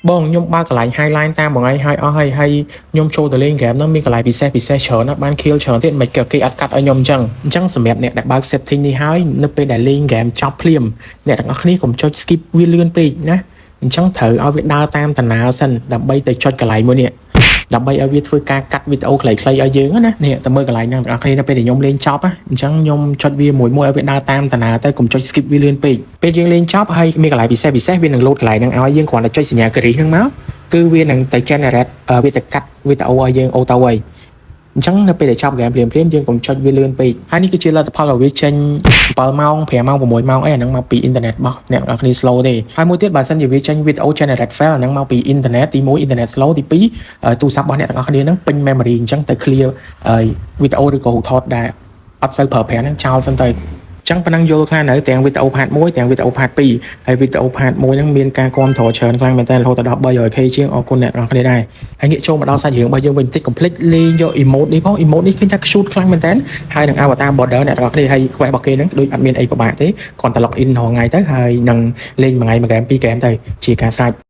បងខ្ញុំបើកកន្លែង highlight តាមបងឯងហើយអស់ហើយខ្ញុំចូលទៅលេងហ្គេមហ្នឹងមានកន្លែងពិសេសច្រើនណាស់បាន kill ច្រើនទៀតមិនគេអត់កាត់ឲ្យខ្ញុំអញ្ចឹងសម្រាប់អ្នកដែលបើក setting នេះហើយនៅពេលដែលលេងហ្គេមចប់ភ្លាមអ្នកទាំងអស់គ្នាកុំចុច skip វាលឿនពេកណាអញ្ចឹងត្រូវឲ្យវាដើរតាមតាណាសិនដើម្បីទៅចុចកន្លែងមួយនេះដើម្បីឲ្យវាធ្វើការកាត់វីដេអូខ្លីៗឲ្យយើងណានេះទៅមើលកន្លែងហ្នឹងទាំងអស់គ្នានៅពេលដែលខ្ញុំលេងចប់អញ្ចឹងខ្ញុំចុចវាមួយឲ្យវាដើរតាមតាណាទៅកុំចុច skip វាលឿនពេកពេលយើងលេងចប់ហើយមានកន្លែងពិសេសវានឹងលោតកន្លែងហ្នឹងឲ្យយើងគ្រាន់តែចុចសញ្ញាគ្រីសហ្នឹងមកគឺវានឹងទៅ generate វាទៅកាត់វីដេអូឲ្យយើងអូតូហើយអញ្ចឹងនៅពេលដែលចប់ហ្គេមភ្លាមយើងកុំចុចវាលឿនពេកហើយនេះគឺជាលទ្ធផលរបស់វាចេញ7ម៉ោង5ម៉ោង6ម៉ោងអីអាហ្នឹងមកពីអ៊ីនធឺណិតរបស់អ្នកទាំងអស់គ្នា slow ទេហើយមួយទៀតបើសិនជាវាចេញវីដេអូ generate file អាហ្នឹងមកពីអ៊ីនធឺណិតទី1អ៊ីនធឺណិត slow ទី2ទូរស័ព្ទរបស់អ្នកទាំងអស់គ្នាហ្នឹងពេញ memory អញ្ចឹងទៅ clear វីដេអូឬក៏រូបថតដែលអត់សូវប្រើប្រាស់ហ្នឹងចោលសិនទៅចឹងប៉ុណ្ណឹងយល់ខ្លះនៅទាំងវីដេអូ part 1ទាំងវីដេអូ part 2ហើយវីដេអូ part 1ហ្នឹងមានការគាំទ្រច្រើនខ្លាំងមែនតើរហូតដល់ 300k ជាងអរគុណអ្នកទាំងអស់គ្នាដែរហើយងាកចូលមកដល់សាច់រឿងរបស់យើងវិញបន្តិច complete លេងយក emote នេះផង emote នេះឃើញថា cute ខ្លាំងមែនតើហើយនឹង avatar border អ្នកទាំងអស់គ្នាហើយ quest របស់គេហ្នឹងដូចអត់មានអីពិបាកទេគ្រាន់តែ log in រាល់ថ្ងៃទៅហើយនឹងលេងមួយថ្ងៃមួយហ្គេមពីរហ្គេមទៅជាការស្រេច